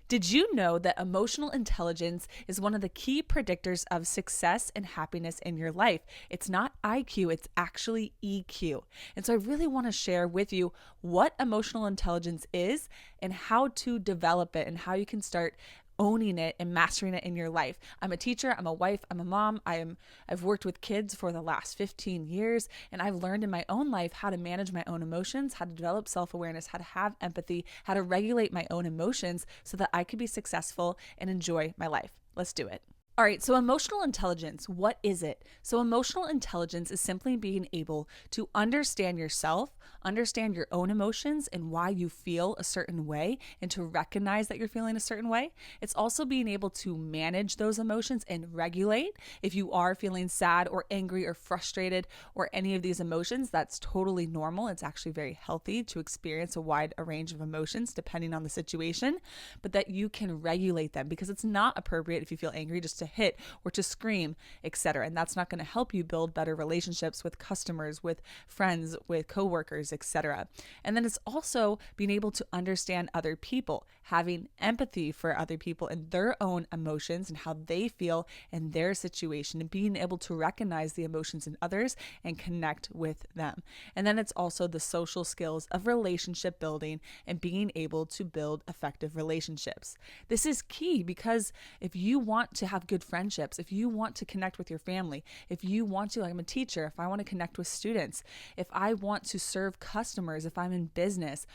Did you know that emotional intelligence is one of the key predictors of success and happiness in your life? It's not IQ, it's actually EQ. And so I really want to share with you what emotional intelligence is and how to develop it and how you can start owning it and mastering it in your life. I'm a teacher, I'm a wife, I'm a mom. I've worked with kids for the last 15 years, and I've learned in my own life how to manage my own emotions, how to develop self-awareness, how to have empathy, how to regulate my own emotions so that I could be successful and enjoy my life. Let's do it. All right, so emotional intelligence, what is it? So, emotional intelligence is simply being able to understand yourself, understand your own emotions and why you feel a certain way, and to recognize that you're feeling a certain way. It's also being able to manage those emotions and regulate. If you are feeling sad or angry or frustrated or any of these emotions, that's totally normal. It's actually very healthy to experience a wide range of emotions depending on the situation, but that you can regulate them because it's not appropriate if you feel angry just to hit or to scream, etc. And that's not going to help you build better relationships with customers, with friends, with coworkers, etc. And then it's also being able to understand other people, having empathy for other people and their own emotions and how they feel in their situation, and being able to recognize the emotions in others and connect with them. And then it's also the social skills of relationship building and being able to build effective relationships. This is key because if you want to have good friendships, if you want to connect with your family, if you want to, like I'm a teacher, if I want to connect with students, if I want to serve customers, if I'm in business,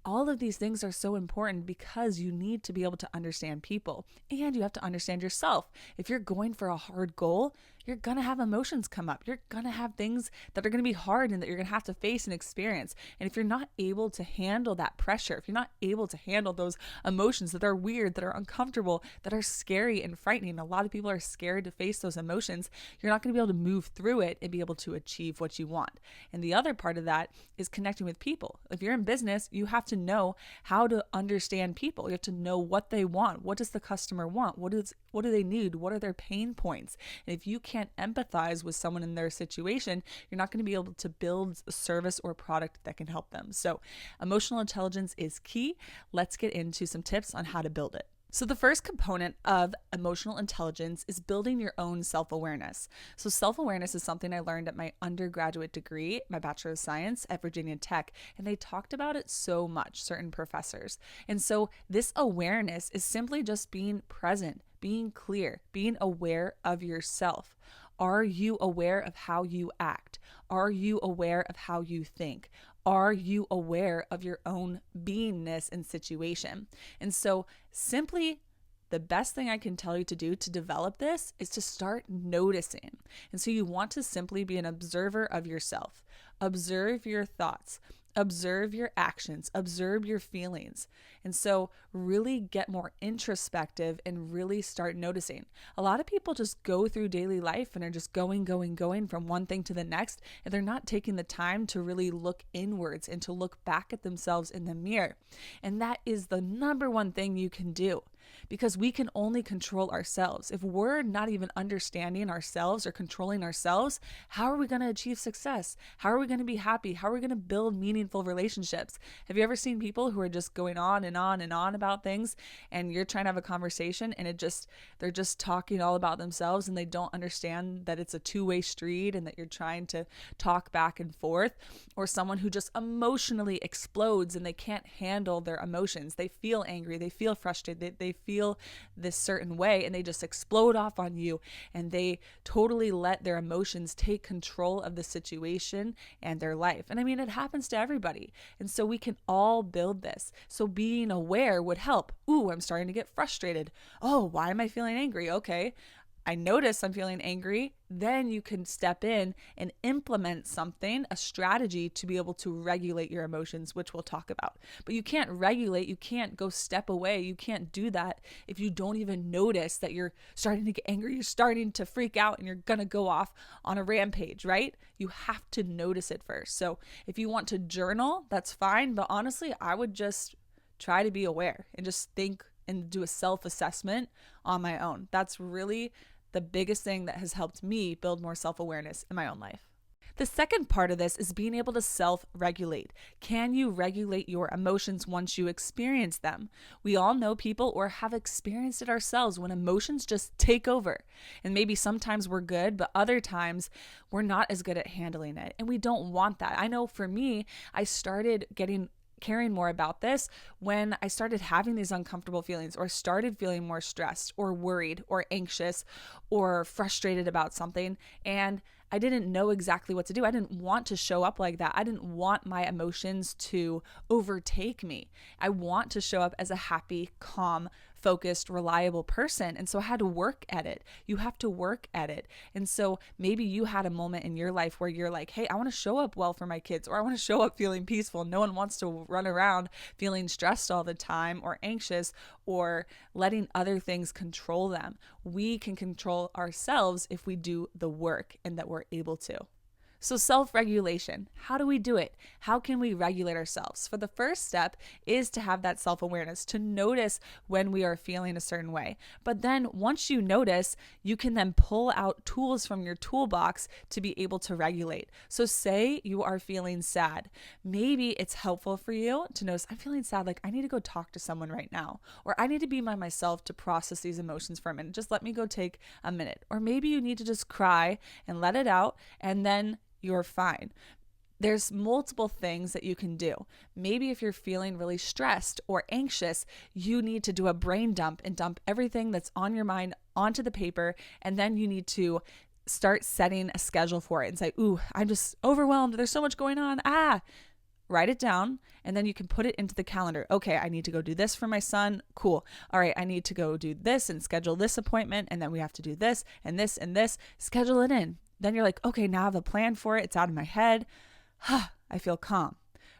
all of these things are so important because you need to be able to understand people and you have to understand yourself. If you're going for a hard goal, you're going to have emotions come up. You're going to have things that are going to be hard and that you're going to have to face and experience. And if you're not able to handle that pressure, if you're not able to handle those emotions that are weird, that are uncomfortable, that are scary and frightening, a lot of people are scared to face those emotions, you're not going to be able to move through it and be able to achieve what you want. And the other part of that is connecting with people. If you're in business, you have to know how to understand people. You have to know what they want. What does the customer want? What do they need? What are their pain points? And if you can't empathize with someone in their situation, you're not going to be able to build a service or product that can help them. So emotional intelligence is key. Let's get into some tips on how to build it. So the first component of emotional intelligence is building your own self-awareness. So self-awareness is something I learned at my undergraduate degree, my Bachelor of Science at Virginia Tech, and they talked about it so much, certain professors. And so this awareness is simply just being present, being clear, being aware of yourself. Are you aware of how you act? Are you aware of how you think? Are you aware of your own beingness and situation? And so simply the best thing I can tell you to do to develop this is to start noticing. And so you want to simply be an observer of yourself. Observe your thoughts. Observe your actions, observe your feelings. And so really get more introspective and really start noticing. A lot of people just go through daily life and are just going from one thing to the next, and they're not taking the time to really look inwards and to look back at themselves in the mirror. And that is the number one thing you can do, because we can only control ourselves. If we're not even understanding ourselves or controlling ourselves, how are we going to achieve success? How are we going to be happy? How are we going to build meaningful relationships? Have you ever seen people who are just going on and on and on about things, and you're trying to have a conversation and they're just talking all about themselves, and they don't understand that it's a two-way street and that you're trying to talk back and forth? Or someone who just emotionally explodes and they can't handle their emotions. They feel angry, they feel frustrated, they feel this certain way, and they just explode off on you, and they totally let their emotions take control of the situation and their life. And I mean, it happens to everybody. And so we can all build this. So being aware would help. Ooh, I'm starting to get frustrated. Oh, why am I feeling angry? Okay, I notice I'm feeling angry. Then you can step in and implement something, a strategy to be able to regulate your emotions, which we'll talk about. But you can't regulate, you can't go step away, you can't do that if you don't even notice that you're starting to get angry, you're starting to freak out, and you're gonna go off on a rampage, right? You have to notice it first. So if you want to journal, that's fine. But honestly, I would just try to be aware and just think and do a self-assessment on my own. That's really the biggest thing that has helped me build more self-awareness in my own life. The second part of this is being able to self-regulate. Can you regulate your emotions once you experience them? We all know people or have experienced it ourselves when emotions just take over. And maybe sometimes we're good, but other times we're not as good at handling it. And we don't want that. I know for me, I started caring more about this when I started having these uncomfortable feelings or started feeling more stressed or worried or anxious or frustrated about something. And I didn't know exactly what to do. I didn't want to show up like that. I didn't want my emotions to overtake me. I want to show up as a happy, calm, focused, reliable person. And so I had to work at it. You have to work at it. And so maybe you had a moment in your life where you're like, hey, I want to show up well for my kids, or I want to show up feeling peaceful. No one wants to run around feeling stressed all the time or anxious or letting other things control them. We can control ourselves if we do the work and that we're able to. So self-regulation, how do we do it? How can we regulate ourselves? For the first step is to have that self-awareness, to notice when we are feeling a certain way. But then once you notice, you can then pull out tools from your toolbox to be able to regulate. So say you are feeling sad. Maybe it's helpful for you to notice, I'm feeling sad, like I need to go talk to someone right now, or I need to be by myself to process these emotions for a minute. Just let me go take a minute. Or maybe you need to just cry and let it out, and then you're fine. There's multiple things that you can do. Maybe if you're feeling really stressed or anxious, you need to do a brain dump and dump everything that's on your mind onto the paper. And then you need to start setting a schedule for it and say, ooh, I'm just overwhelmed. There's so much going on. Write it down, and then you can put it into the calendar. Okay, I need to go do this for my son. Cool. All right, I need to go do this and schedule this appointment, and then we have to do this and this and this. Schedule it in. Then you're like, okay, now I have a plan for it. It's out of my head. I feel calm,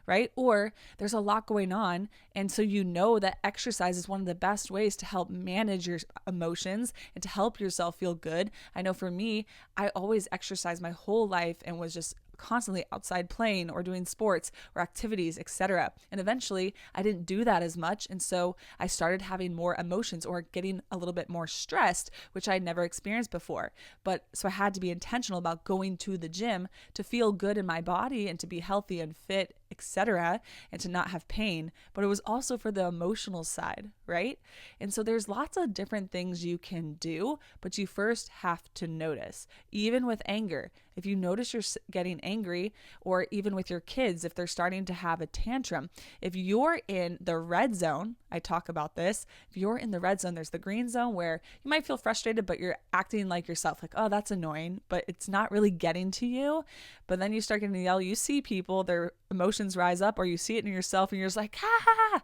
right? Or there's a lot going on. And so you know that exercise is one of the best ways to help manage your emotions and to help yourself feel good. I know for me, I always exercised my whole life and was just constantly outside playing or doing sports or activities, etc. And eventually I didn't do that as much. And so I started having more emotions or getting a little bit more stressed, which I'd never experienced before. But so I had to be intentional about going to the gym to feel good in my body and to be healthy and fit, etc., and to not have pain. But it was also for the emotional side, right? And so there's lots of different things you can do, but you first have to notice. Even with anger, if you notice you're getting angry, or even with your kids, if they're starting to have a tantrum, if you're in the red zone, I talk about this, if you're in the red zone, there's the green zone where you might feel frustrated, but you're acting like yourself, like, oh, that's annoying, but it's not really getting to you. But then you start getting to yell, you see people, their emotions rise up, or you see it in yourself and you're just like, ha ha ha.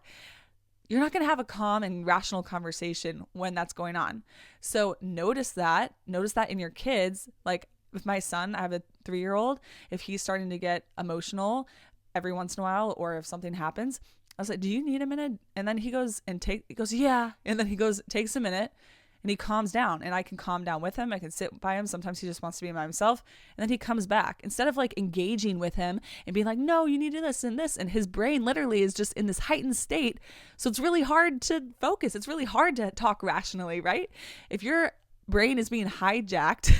You're not going to have a calm and rational conversation when that's going on. So notice that in your kids. Like with my son, I have a 3-year-old. If he's starting to get emotional every once in a while, or if something happens, I was like, do you need a minute? And then he goes, yeah. And then he takes a minute and he calms down, and I can calm down with him. I can sit by him. Sometimes he just wants to be by himself. And then he comes back. Instead of like engaging with him and being like, no, you need to do this and this. And his brain literally is just in this heightened state. So it's really hard to focus. It's really hard to talk rationally, right? If your brain is being hijacked,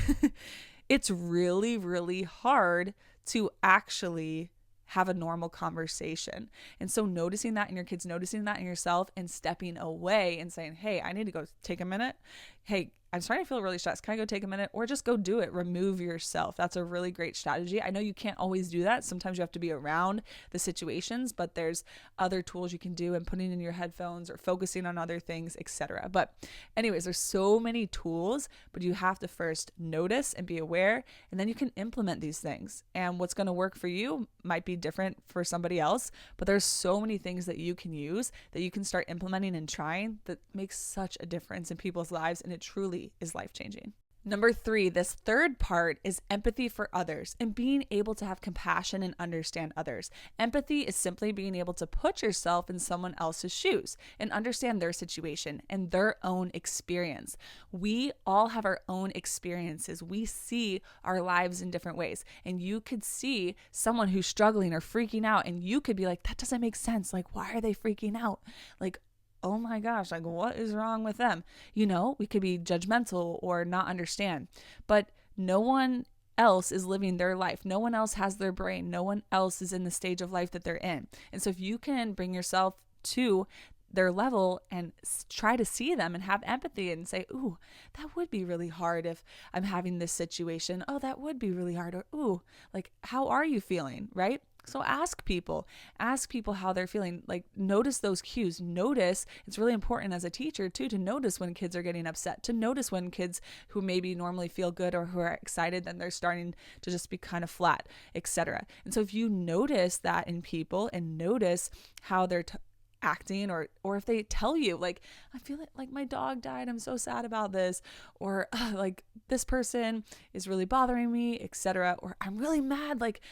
it's really, really hard to actually have a normal conversation. And so noticing that in your kids, noticing that in yourself, and stepping away and saying, hey, I need to go take a minute. Hey, I'm starting to feel really stressed. Can I go take a minute? Or just go do it. Remove yourself. That's a really great strategy. I know you can't always do that. Sometimes you have to be around the situations, but there's other tools you can do, and putting in your headphones or focusing on other things, etc. But anyways, there's so many tools, but you have to first notice and be aware, and then you can implement these things. And what's going to work for you might be different for somebody else, but there's so many things that you can use that you can start implementing and trying that makes such a difference in people's lives, and it truly is life-changing. Number 3, this third part is empathy for others and being able to have compassion and understand others. Empathy is simply being able to put yourself in someone else's shoes and understand their situation and their own experience. We all have our own experiences. We see our lives in different ways, and you could see someone who's struggling or freaking out, and you could be like, that doesn't make sense. Like, why are they freaking out? Like, oh my gosh, like what is wrong with them? We could be judgmental or not understand, but no one else is living their life. No one else has their brain. No one else is in the stage of life that they're in. And so if you can bring yourself to their level and try to see them and have empathy and say, ooh, that would be really hard if I'm having this situation. Oh, that would be really hard. Or, ooh, like, how are you feeling? Right? So ask people how they're feeling. Like, notice those cues. Notice, it's really important as a teacher too, to notice when kids are getting upset, to notice when kids who maybe normally feel good or who are excited, then they're starting to just be kind of flat, etc. And so if you notice that in people and notice how they're acting, or if they tell you, like, I feel like my dog died, I'm so sad about this, or like, this person is really bothering me, etc., or I'm really mad, like,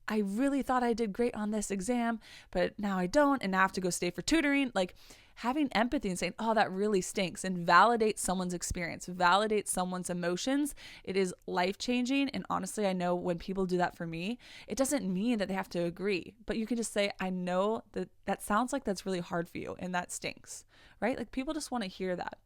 I really thought I did great on this exam, but now I don't, and I have to go stay for tutoring. Like, having empathy and saying, oh, that really stinks, and validate someone's experience, validate someone's emotions. It is life-changing. And honestly, I know when people do that for me, it doesn't mean that they have to agree, but you can just say, I know that sounds like that's really hard for you, and that stinks, right? Like, people just want to hear that.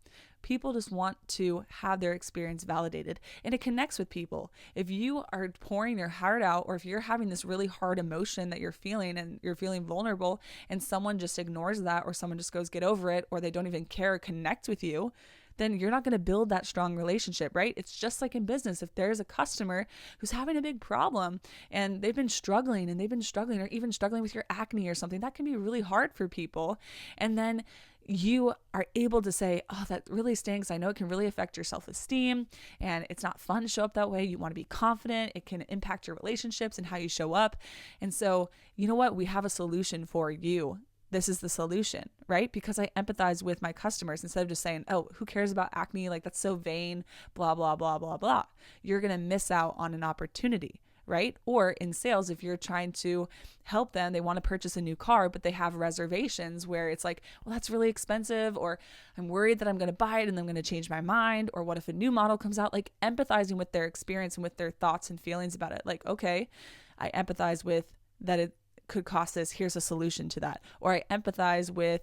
People just want to have their experience validated, and it connects with people. If you are pouring your heart out, or if you're having this really hard emotion that you're feeling and you're feeling vulnerable, and someone just ignores that, or someone just goes, get over it, or they don't even care or connect with you, then you're not going to build that strong relationship, right? It's just like in business. If there's a customer who's having a big problem and they've been struggling, or even struggling with your acne or something, that can be really hard for people. And then you are able to say, oh, that really stinks. I know it can really affect your self-esteem, and it's not fun to show up that way. You want to be confident. It can impact your relationships and how you show up. And so, you know what? We have a solution for you. This is the solution, right? Because I empathize with my customers instead of just saying, oh, who cares about acne? Like, that's so vain, blah, blah, blah, blah, blah. You're going to miss out on an opportunity, right? Or in sales, if you're trying to help them, they want to purchase a new car, but they have reservations where it's like, well, that's really expensive, or I'm worried that I'm going to buy it and I'm going to change my mind, or what if a new model comes out? Like, empathizing with their experience and with their thoughts and feelings about it. Like, okay, I empathize with that it could cost this. Here's a solution to that. Or I empathize with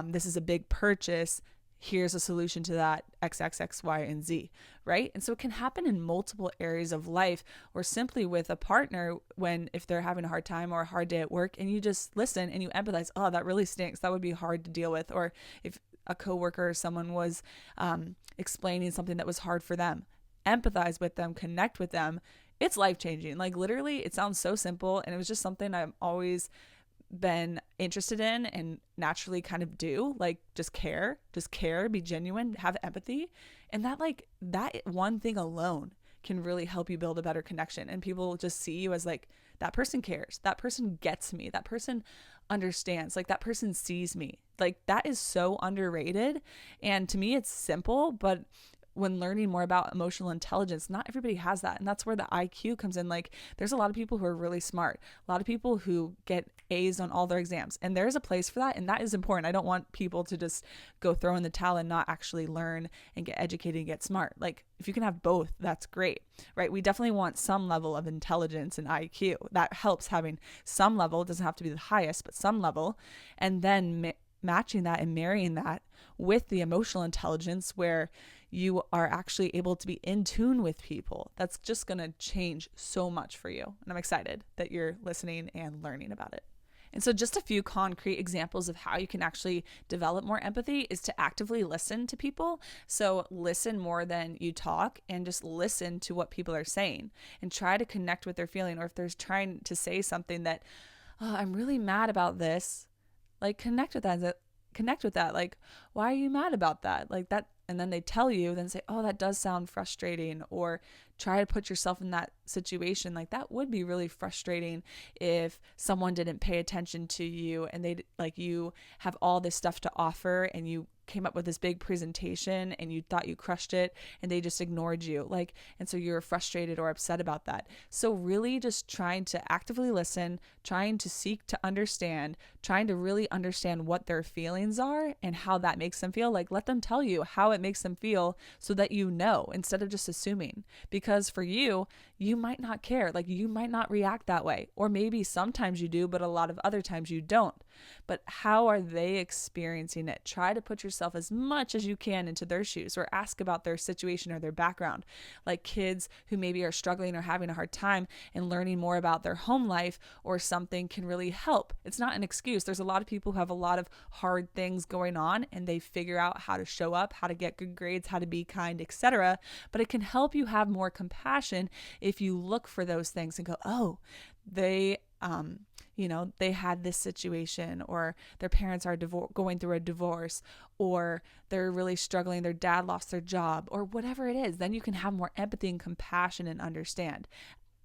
this is a big purchase. Here's a solution to that, X, X, X, Y, and Z, right? And so it can happen in multiple areas of life, or simply with a partner if they're having a hard time or a hard day at work, and you just listen and you empathize, oh, that really stinks. That would be hard to deal with. Or if a coworker or someone was explaining something that was hard for them, empathize with them, connect with them. It's life-changing. Like, literally, it sounds so simple, and it was just something I've always been interested in and naturally kind of do. Like, just care, be genuine, have empathy. And that one thing alone can really help you build a better connection. And people just see you as like, that person cares, that person gets me, that person understands, like, that person sees me. Like, that is so underrated. And to me, it's simple, but when learning more about emotional intelligence, not everybody has that. And that's where the IQ comes in. Like, there's a lot of people who are really smart, a lot of people who get A's on all their exams, and there's a place for that. And that is important. I don't want people to just go throw in the towel and not actually learn and get educated and get smart. Like, if you can have both, that's great, right? We definitely want some level of intelligence and IQ. That helps, having some level. It doesn't have to be the highest, but some level. And then matching that and marrying that with the emotional intelligence, where you are actually able to be in tune with people. That's just going to change so much for you. And I'm excited that you're listening and learning about it. And so just a few concrete examples of how you can actually develop more empathy is to actively listen to people. So listen more than you talk, and just listen to what people are saying and try to connect with their feeling. Or if they're trying to say something that, oh, I'm really mad about this, like, connect with that. Like, why are you mad about that? Like that. And then they tell you, then say, oh, that does sound frustrating, or try to put yourself in that situation. Like, that would be really frustrating if someone didn't pay attention to you, and you have all this stuff to offer, and you came up with this big presentation and you thought you crushed it, and they just ignored you. Like, and so you're frustrated or upset about that. So really just trying to actively listen, trying to seek to understand, trying to really understand what their feelings are and how that makes them feel. Like, let them tell you how it makes them feel, so that you know, instead of just assuming. Because for you might not care. Like, you might not react that way. Or maybe sometimes you do, but a lot of other times you don't. but how are they experiencing it? Try to put yourself as much as you can into their shoes, or ask about their situation or their background. Like kids who maybe are struggling or having a hard time, and learning more about their home life or something can really help. It's not an excuse. There's a lot of people who have a lot of hard things going on, and they figure out how to show up, how to get good grades, how to be kind, etc. But it can help you have more compassion if you look for those things and go, oh, they they had this situation, or their parents are going through a divorce, or they're really struggling, their dad lost their job, or whatever it is. Then you can have more empathy and compassion and understand.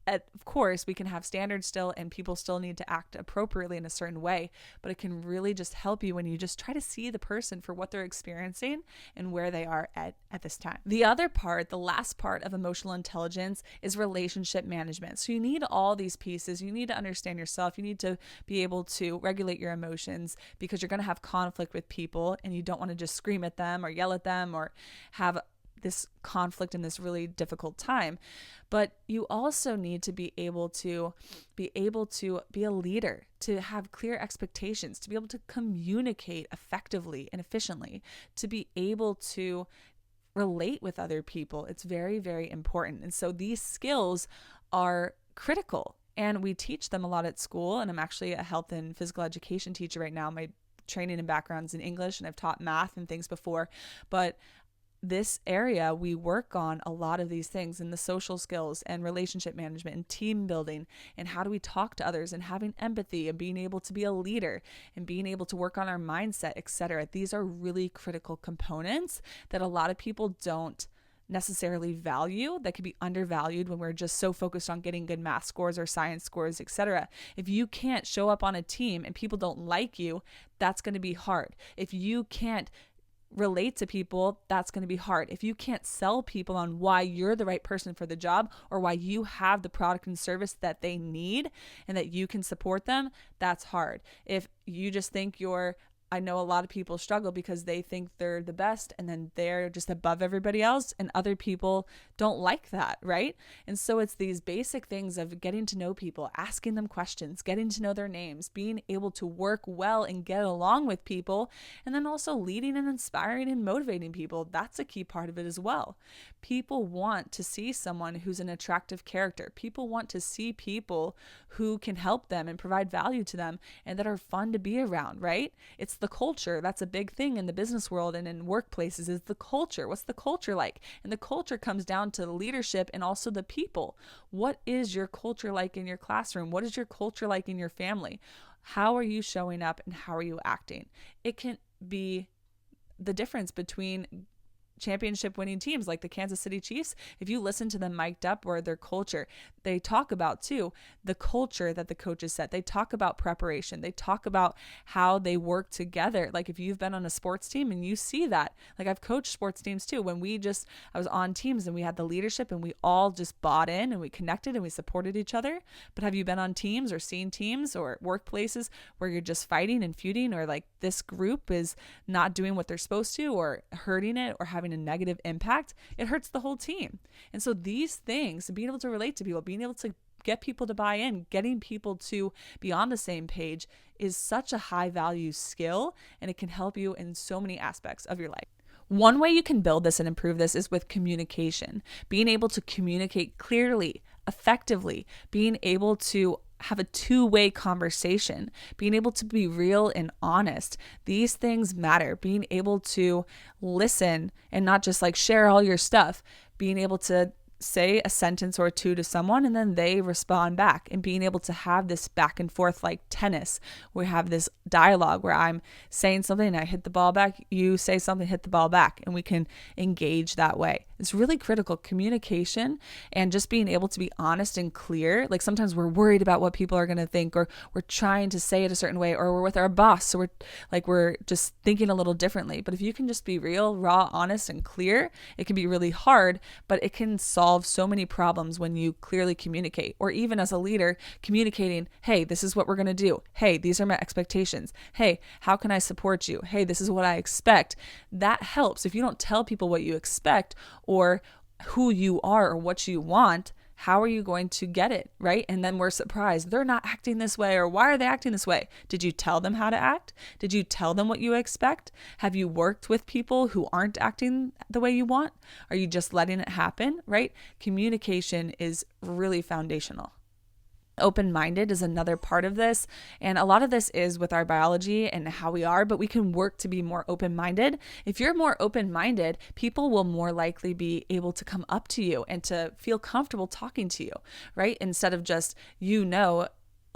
Of course, we can have standards still, and people still need to act appropriately in a certain way, but it can really just help you when you just try to see the person for what they're experiencing and where they are at this time. The other part, the last part of emotional intelligence, is relationship management. So you need all these pieces. You need to understand yourself. You need to be able to regulate your emotions, because you're going to have conflict with people, and you don't want to just scream at them or yell at them or have this conflict in this really difficult time. But you also need to be able to be a leader, to have clear expectations, to be able to communicate effectively and efficiently, to be able to relate with other people. It's very, very important. And so these skills are critical, and we teach them a lot at school. And I'm actually a health and physical education teacher right now. My training and background's in English, and I've taught math and things before, but this area, we work on a lot of these things, in the social skills and relationship management and team building, and how do we talk to others, and having empathy, and being able to be a leader, and being able to work on our mindset, etc. These are really critical components that a lot of people don't necessarily value, that could be undervalued when we're just so focused on getting good math scores or science scores, etc. If you can't show up on a team and people don't like you, that's going to be hard. If you can't relate to people, that's going to be hard. If you can't sell people on why you're the right person for the job, or why you have the product and service that they need and that you can support them, that's hard. If you just think I know a lot of people struggle because they think they're the best, and then they're just above everybody else, and other people don't like that, right? And so it's these basic things of getting to know people, asking them questions, getting to know their names, being able to work well and get along with people, and then also leading and inspiring and motivating people. That's a key part of it as well. People want to see someone who's an attractive character. People want to see people who can help them and provide value to them, and that are fun to be around, right? It's the culture. That's a big thing in the business world and in workplaces, is the culture. What's the culture like? And the culture comes down to the leadership and also the people. What is your culture like in your classroom? What is your culture like in your family? How are you showing up, and how are you acting? It can be the difference between championship winning teams like the Kansas City Chiefs. If you listen to them mic'd up, or their culture, they talk about too the culture that the coaches set. They talk about preparation. They talk about how they work together. Like if you've been on a sports team and you see that, like I've coached sports teams too, when I was on teams and we had the leadership and we all just bought in and we connected and we supported each other. But have you been on teams or seen teams or workplaces where you're just fighting and feuding, or like this group is not doing what they're supposed to, or hurting it, or having a negative impact? It hurts the whole team. And so these things, being able to relate to people, being able to get people to buy in, getting people to be on the same page, is such a high value skill, and it can help you in so many aspects of your life. One way you can build this and improve this is with communication. Being able to communicate clearly, effectively, being able to have a two-way conversation, being able to be real and honest. These things matter. Being able to listen and not just like share all your stuff, being able to say a sentence or two to someone and then they respond back, and being able to have this back and forth like tennis. We have this dialogue where I'm saying something and I hit the ball back, you say something, hit the ball back, and we can engage that way. It's really critical, communication, and just being able to be honest and clear. Like sometimes we're worried about what people are going to think, or we're trying to say it a certain way, or we're with our boss, so we're just thinking a little differently. But if you can just be real, raw, honest, and clear, it can be really hard, but it can solve so many problems when you clearly communicate. Or even as a leader, communicating, hey, this is what we're going to do. Hey, these are my expectations. Hey, how can I support you? Hey, this is what I expect. That helps. If you don't tell people what you expect or who you are or what you want, how are you going to get it, right? And then we're surprised they're not acting this way, or why are they acting this way? Did you tell them how to act? Did you tell them what you expect? Have you worked with people who aren't acting the way you want? Are you just letting it happen, right? Communication is really foundational. Open-minded is another part of this. And a lot of this is with our biology and how we are, but we can work to be more open-minded. If you're more open-minded, people will more likely be able to come up to you and to feel comfortable talking to you, right? Instead of just,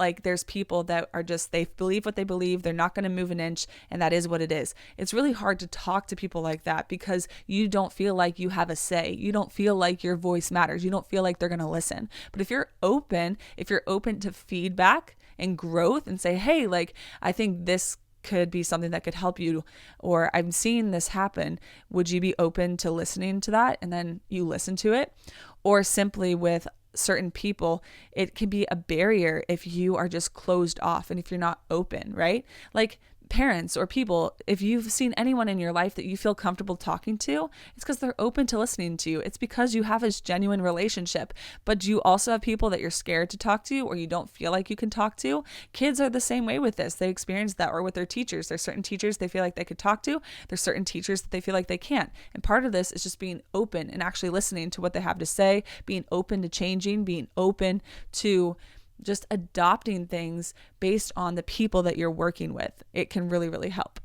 like there's people that are just, they believe what they believe. They're not going to move an inch, and that is what it is. It's really hard to talk to people like that because you don't feel like you have a say. You don't feel like your voice matters. You don't feel like they're going to listen. But if you're open to feedback and growth and say, hey, like, I think this could be something that could help you, or I'm seeing this happen. Would you be open to listening to that? And then you listen to it. Or simply with certain people, it can be a barrier if you are just closed off and if you're not open, right? Like parents or people, if you've seen anyone in your life that you feel comfortable talking to, it's because they're open to listening to you. It's because you have this genuine relationship. But do you also have people that you're scared to talk to or you don't feel like you can talk to? Kids are the same way with this. They experience that, or with their teachers. There's certain teachers they feel like they could talk to. There's certain teachers that they feel like they can't. And part of this is just being open and actually listening to what they have to say, being open to changing, being open to just adopting things based on the people that you're working with. It can really, really help.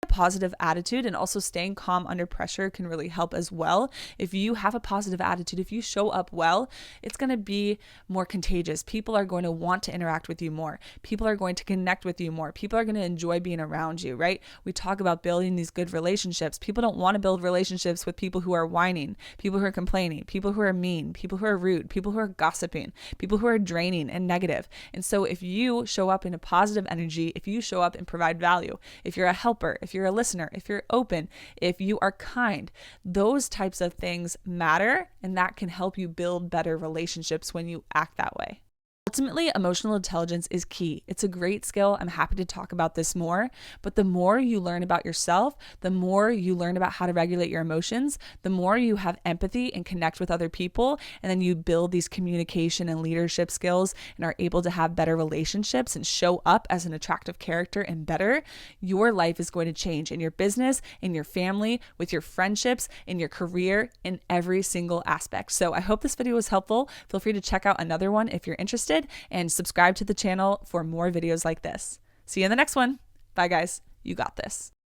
Positive attitude and also staying calm under pressure can really help as well. If you have a positive attitude, if you show up well, it's going to be more contagious. People are going to want to interact with you more. People are going to connect with you more. People are going to enjoy being around you, right? We talk about building these good relationships. People don't want to build relationships with people who are whining, people who are complaining, people who are mean, people who are rude, people who are gossiping, people who are draining and negative. And so if you show up in a positive energy, if you show up and provide value, if you're a helper, if you're a listener, if you're open, if you are kind, those types of things matter, and that can help you build better relationships when you act that way. Ultimately, emotional intelligence is key. It's a great skill. I'm happy to talk about this more, but the more you learn about yourself, the more you learn about how to regulate your emotions, the more you have empathy and connect with other people, and then you build these communication and leadership skills and are able to have better relationships and show up as an attractive character and better, your life is going to change in your business, in your family, with your friendships, in your career, in every single aspect. So I hope this video was helpful. Feel free to check out another one if you're interested, and subscribe to the channel for more videos like this. See you in the next one. Bye guys. You got this.